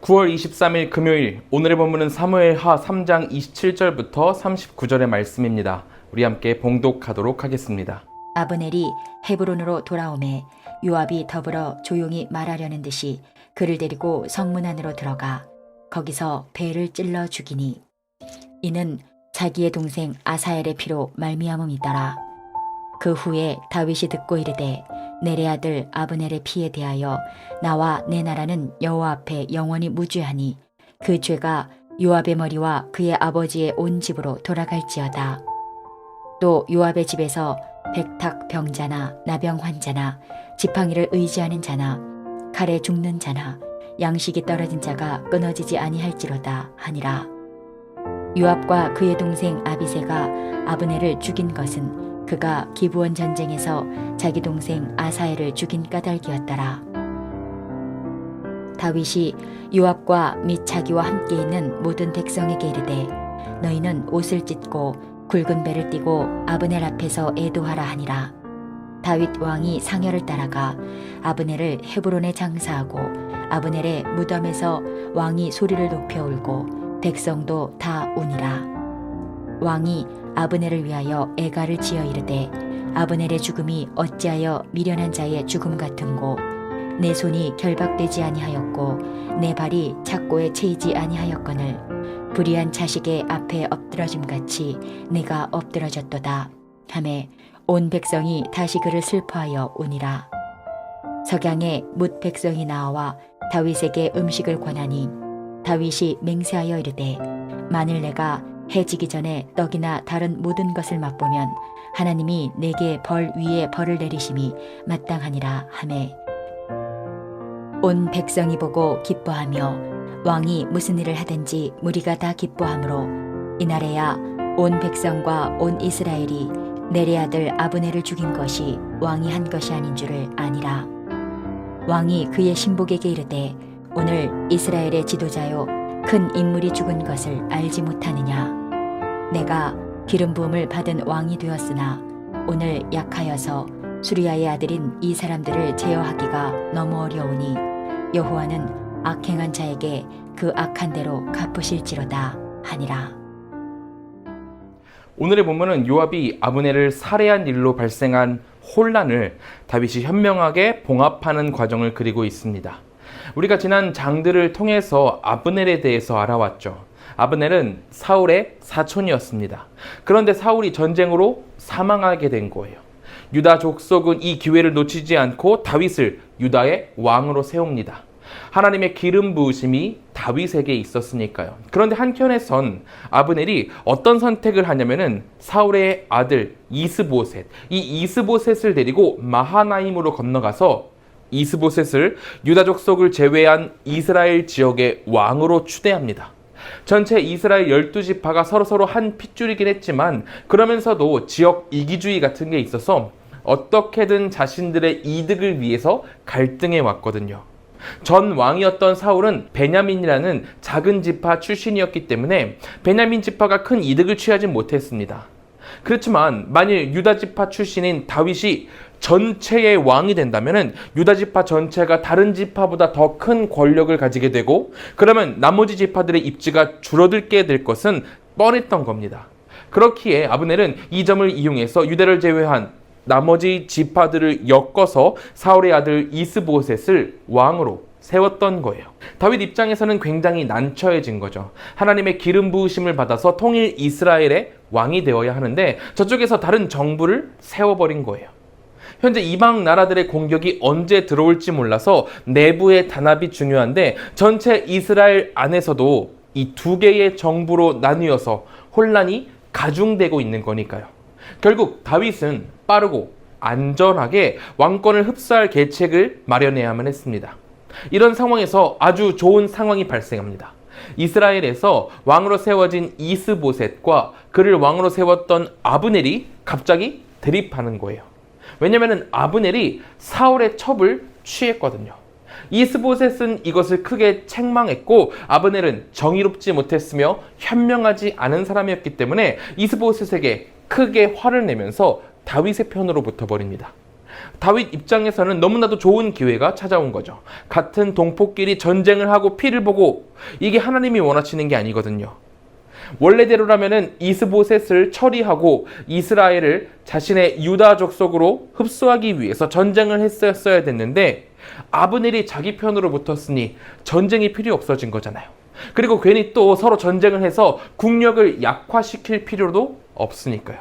9월 23일 금요일, 오늘의 본문은 사무엘하 3장 27절부터 39절의 말씀입니다. 우리 함께 봉독하도록 하겠습니다. 아브넬이 헤브론으로 돌아오매 요압이 더불어 조용히 말하려는 듯이 그를 데리고 성문 안으로 들어가 거기서 배를 찔러 죽이니 이는 자기의 동생 아사엘의 피로 말미암음이더라. 그 후에 다윗이 듣고 이르되 넬의 아들 아브넬의 피에 대하여 나와 내 나라는 여호와 앞에 영원히 무죄하니 그 죄가 요압의 머리와 그의 아버지의 온 집으로 돌아갈지어다. 또 요압의 집에서 백탁 병자나 나병 환자나 지팡이를 의지하는 자나 칼에 죽는 자나 양식이 떨어진 자가 끊어지지 아니할지로다 하니라. 요압과 그의 동생 아비새가 아브넬을 죽인 것은 그가 기브온 전쟁에서 자기 동생 아사엘을 죽인 까닭이었더라. 다윗이 요압과 및 자기와 함께 있는 모든 백성에게 이르되 너희는 옷을 찢고 굵은 배를 띠고 아브넬 앞에서 애도하라 하니라. 다윗 왕이 상여를 따라가 아브넬을 헤브론에 장사하고 아브넬의 무덤에서 왕이 소리를 높여 울고 백성도 다 우니라. 왕이 아브넬을 위하여 애가를 지어 이르되 아브넬의 죽음이 어찌하여 미련한 자의 죽음 같은고 내 손이 결박되지 아니하였고 내 발이 착고에 채이지 아니하였거늘 불의한 자식의 앞에 엎드러짐같이 내가 엎드러졌도다 하매 온 백성이 다시 그를 슬퍼하여 우니라. 석양에 뭇 백성이 나와 다윗에게 음식을 권하니 다윗이 맹세하여 이르되 만일 내가 해 지기 전에 떡이나 다른 모든 것을 맛보면 하나님이 내게 벌 위에 벌을 내리심이 마땅하니라 하매 온 백성이 보고 기뻐하며 왕이 무슨 일을 하든지 무리가 다 기뻐하므로 이날에야 온 백성과 온 이스라엘이 넬의 아들 아브넬을 죽인 것이 왕이 한 것이 아닌 줄을 아니라. 왕이 그의 신복에게 이르되 오늘 이스라엘의 지도자요 큰 인물이 죽은 것을 알지 못하느냐. 내가 기름 부음을 받은 왕이 되었으나 오늘 약하여서 수리아의 아들인 이 사람들을 제어하기가 너무 어려우니 여호와는 악행한 자에게 그 악한 대로 갚으실지로다 하니라. 오늘의 본문은 요압이 아브넬을 살해한 일로 발생한 혼란을 다윗이 현명하게 봉합하는 과정을 그리고 있습니다. 우리가 지난 장들을 통해서 아브넬에 대해서 알아왔죠. 아브넬은 사울의 사촌이었습니다. 그런데 사울이 전쟁으로 사망하게 된 거예요. 유다 족속은 이 기회를 놓치지 않고 다윗을 유다의 왕으로 세웁니다. 하나님의 기름 부으심이 다윗에게 있었으니까요. 그런데 한켠에선 아브넬이 어떤 선택을 하냐면은 사울의 아들 이스보셋, 이 이스보셋을 데리고 마하나임으로 건너가서 이스보셋을 유다 족속을 제외한 이스라엘 지역의 왕으로 추대합니다. 전체 이스라엘 12지파가 서로 한 핏줄이긴 했지만 그러면서도 지역 이기주의 같은 게 있어서 어떻게든 자신들의 이득을 위해서 갈등해 왔거든요. 전 왕이었던 사울은 베냐민이라는 작은 지파 출신이었기 때문에 베냐민 지파가 큰 이득을 취하지 못했습니다. 그렇지만 만일 유다 지파 출신인 다윗이 전체의 왕이 된다면 유다 지파 전체가 다른 지파보다 더 큰 권력을 가지게 되고 그러면 나머지 지파들의 입지가 줄어들게 될 것은 뻔했던 겁니다. 그렇기에 아브넬은 이 점을 이용해서 유다를 제외한 나머지 지파들을 엮어서 사울의 아들 이스보셋을 왕으로 세웠던 거예요. 다윗 입장에서는 굉장히 난처해진 거죠. 하나님의 기름 부으심을 받아서 통일 이스라엘의 왕이 되어야 하는데 저쪽에서 다른 정부를 세워버린 거예요. 현재 이방 나라들의 공격이 언제 들어올지 몰라서 내부의 단합이 중요한데 전체 이스라엘 안에서도 이 두 개의 정부로 나뉘어서 혼란이 가중되고 있는 거니까요. 결국 다윗은 빠르고 안전하게 왕권을 흡수할 계책을 마련해야만 했습니다. 이런 상황에서 아주 좋은 상황이 발생합니다. 이스라엘에서 왕으로 세워진 이스보셋과 그를 왕으로 세웠던 아브넬이 갑자기 대립하는 거예요. 왜냐하면 아브넬이 사울의 첩을 취했거든요. 이스보셋은 이것을 크게 책망했고 아브넬은 정의롭지 못했으며 현명하지 않은 사람이었기 때문에 이스보셋에게 크게 화를 내면서 다윗의 편으로 붙어버립니다. 다윗 입장에서는 너무나도 좋은 기회가 찾아온 거죠. 같은 동포끼리 전쟁을 하고 피를 보고, 이게 하나님이 원하시는 게 아니거든요. 원래대로라면은 이스보셋을 처리하고 이스라엘을 자신의 유다 족속으로 흡수하기 위해서 전쟁을 했었어야 됐는데, 아브넬이 자기 편으로 붙었으니 전쟁이 필요 없어진 거잖아요. 그리고 괜히 또 서로 전쟁을 해서 국력을 약화시킬 필요도 없으니까요.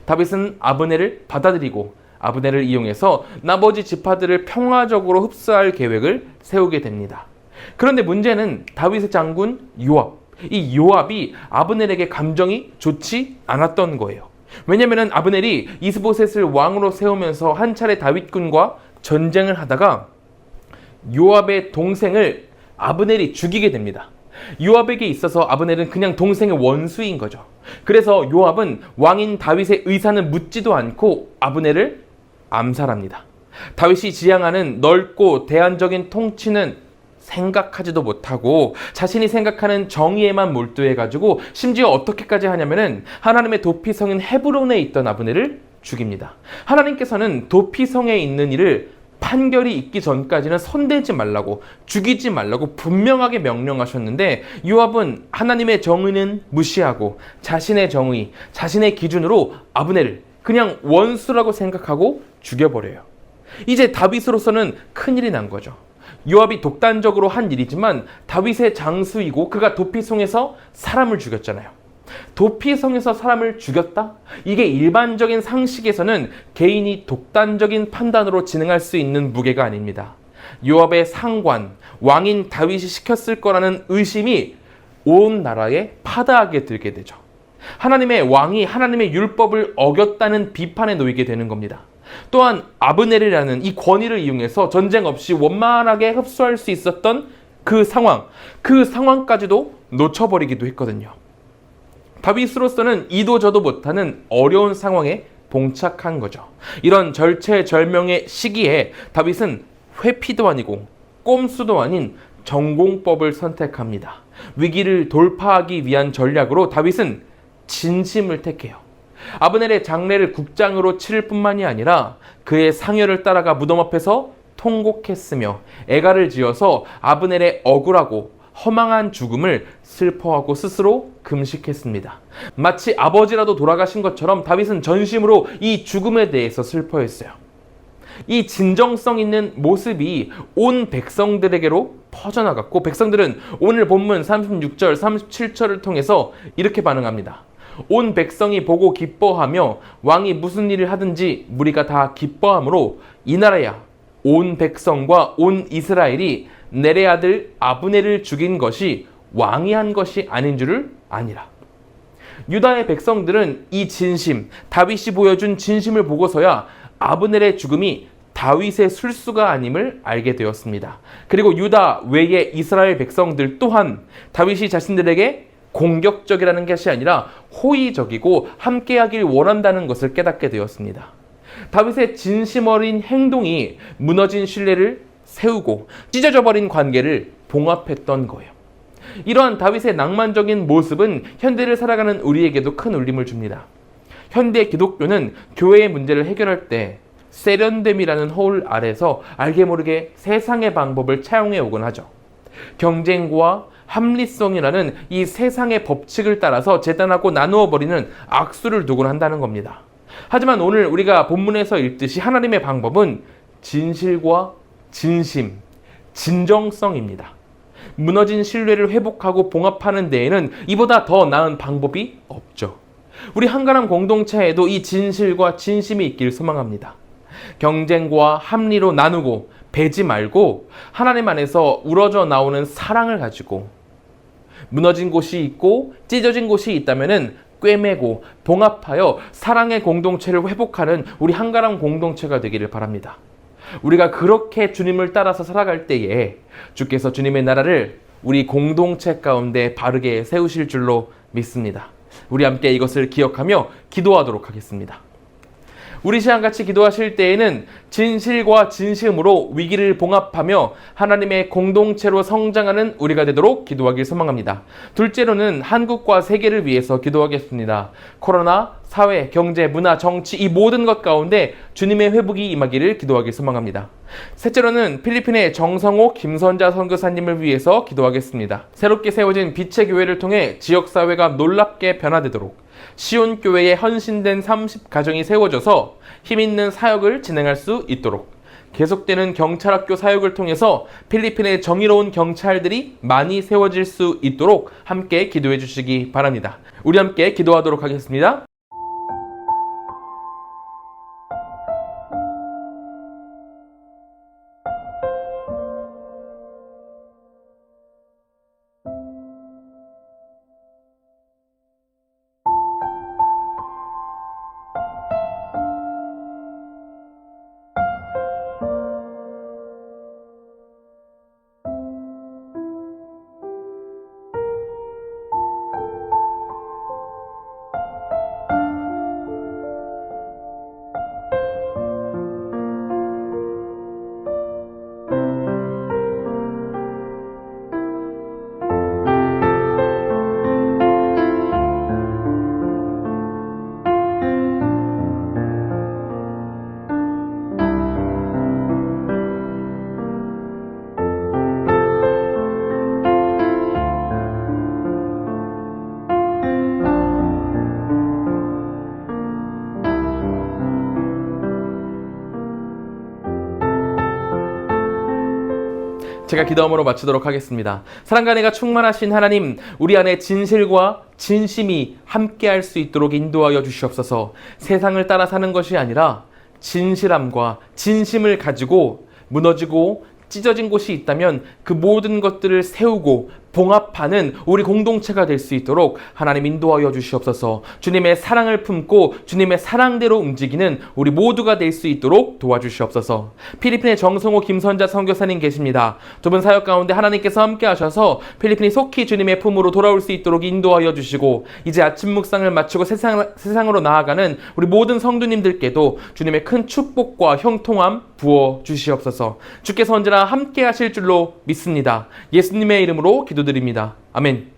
다윗은 아브넬을 받아들이고 아브넬을 이용해서 나머지 지파들을 평화적으로 흡수할 계획을 세우게 됩니다. 그런데 문제는 다윗의 장군 요압, 이 요압이 아브넬에게 감정이 좋지 않았던 거예요. 왜냐면은 아브넬이 이스보셋을 왕으로 세우면서 한 차례 다윗군과 전쟁을 하다가 요압의 동생을 아브넬이 죽이게 됩니다. 요압에게 있어서 아브넬은 그냥 동생의 원수인 거죠. 그래서 요압은 왕인 다윗의 의사는 묻지도 않고 아브넬을 암살합니다. 다윗이 지향하는 넓고 대안적인 통치는 생각하지도 못하고 자신이 생각하는 정의에만 몰두해가지고 심지어 어떻게까지 하냐면은 하나님의 도피성인 헤브론에 있던 아브넬을 죽입니다. 하나님께서는 도피성에 있는 이를 판결이 있기 전까지는 손대지 말라고, 죽이지 말라고 분명하게 명령하셨는데, 요압은 하나님의 정의는 무시하고 자신의 정의, 자신의 기준으로 아브넬을 그냥 원수라고 생각하고 죽여버려요. 이제 다윗으로서는 큰일이 난 거죠. 요압이 독단적으로 한 일이지만 다윗의 장수이고 그가 도피성에서 사람을 죽였잖아요. 도피성에서 사람을 죽였다? 이게 일반적인 상식에서는 개인이 독단적인 판단으로 진행할 수 있는 무게가 아닙니다. 요압의 상관, 왕인 다윗이 시켰을 거라는 의심이 온 나라에 파다하게 들게 되죠. 하나님의 왕이 하나님의 율법을 어겼다는 비판에 놓이게 되는 겁니다. 또한 아브넬이라는 이 권위를 이용해서 전쟁 없이 원만하게 흡수할 수 있었던 그 상황까지도 놓쳐버리기도 했거든요. 다윗으로서는 이도 저도 못하는 어려운 상황에 봉착한 거죠. 이런 절체절명의 시기에 다윗은 회피도 아니고 꼼수도 아닌 전공법을 선택합니다. 위기를 돌파하기 위한 전략으로 다윗은 진심을 택해요. 아브넬의 장례를 국장으로 치를 뿐만이 아니라 그의 상여를 따라가 무덤 앞에서 통곡했으며 애가를 지어서 아브넬의 억울하고 허망한 죽음을 슬퍼하고 스스로 금식했습니다. 마치 아버지라도 돌아가신 것처럼 다윗은 전심으로 이 죽음에 대해서 슬퍼했어요. 이 진정성 있는 모습이 온 백성들에게로 퍼져나갔고, 백성들은 오늘 본문 36절, 37절을 통해서 이렇게 반응합니다. 온 백성이 보고 기뻐하며 왕이 무슨 일을 하든지 무리가 다 기뻐하므로 이 나라야 온 백성과 온 이스라엘이 넬의 아들 아브넬을 죽인 것이 왕이 한 것이 아닌 줄을 아니라. 유다의 백성들은 이 진심, 다윗이 보여준 진심을 보고서야 아브넬의 죽음이 다윗의 술수가 아님을 알게 되었습니다. 그리고 유다 외의 이스라엘 백성들 또한 다윗이 자신들에게 공격적이라는 것이 아니라 호의적이고 함께하길 원한다는 것을 깨닫게 되었습니다. 다윗의 진심 어린 행동이 무너진 신뢰를 세우고 찢어져 버린 관계를 봉합했던 거예요. 이러한 다윗의 낭만적인 모습은 현대를 살아가는 우리에게도 큰 울림을 줍니다. 현대 기독교는 교회의 문제를 해결할 때 세련됨이라는 허울 아래서 알게 모르게 세상의 방법을 차용해 오곤 하죠. 경쟁과 합리성이라는 이 세상의 법칙을 따라서 재단하고 나누어 버리는 악수를 두곤 한다는 겁니다. 하지만 오늘 우리가 본문에서 읽듯이 하나님의 방법은 진실과 진심, 진정성입니다. 무너진 신뢰를 회복하고 봉합하는 데에는 이보다 더 나은 방법이 없죠. 우리 한가람 공동체에도 이 진실과 진심이 있길 소망합니다. 경쟁과 합리로 나누고 배지 말고 하나님 안에서 우러져 나오는 사랑을 가지고 무너진 곳이 있고 찢어진 곳이 있다면은 꿰매고 봉합하여 사랑의 공동체를 회복하는 우리 한가람 공동체가 되기를 바랍니다. 우리가 그렇게 주님을 따라서 살아갈 때에 주께서 주님의 나라를 우리 공동체 가운데 바르게 세우실 줄로 믿습니다. 우리 함께 이것을 기억하며 기도하도록 하겠습니다. 우리 시간 같이 기도하실 때에는 진실과 진심으로 위기를 봉합하며 하나님의 공동체로 성장하는 우리가 되도록 기도하길 소망합니다. 둘째로는 한국과 세계를 위해서 기도하겠습니다. 코로나, 사회, 경제, 문화, 정치 이 모든 것 가운데 주님의 회복이 임하기를 기도하길 소망합니다. 셋째로는 필리핀의 정성호 김선자 선교사님을 위해서 기도하겠습니다. 새롭게 세워진 빛의 교회를 통해 지역사회가 놀랍게 변화되도록 시온 교회에 헌신된 30가정이 세워져서 힘있는 사역을 진행할 수 있도록 계속되는 경찰학교 사역을 통해서 필리핀의 정의로운 경찰들이 많이 세워질 수 있도록 함께 기도해 주시기 바랍니다. 우리 함께 기도하도록 하겠습니다. 제가 기도함으로 마치도록 하겠습니다. 사랑과 은혜가 충만하신 하나님, 우리 안에 진실과 진심이 함께할 수 있도록 인도하여 주시옵소서. 세상을 따라 사는 것이 아니라 진실함과 진심을 가지고 무너지고 찢어진 곳이 있다면 그 모든 것들을 세우고 봉합하는 우리 공동체가 될 수 있도록 하나님 인도하여 주시옵소서. 주님의 사랑을 품고 주님의 사랑대로 움직이는 우리 모두가 될 수 있도록 도와주시옵소서. 필리핀의 정성호 김선자 선교사님 계십니다. 두 분 사역 가운데 하나님께서 함께 하셔서 필리핀이 속히 주님의 품으로 돌아올 수 있도록 인도하여 주시고, 이제 아침 묵상을 마치고 세상으로 나아가는 우리 모든 성도님들께도 주님의 큰 축복과 형통함 부어 주시옵소서. 주께서 언제나 함께 하실 줄로 믿습니다. 예수님의 이름으로 기도드립니다. 아멘.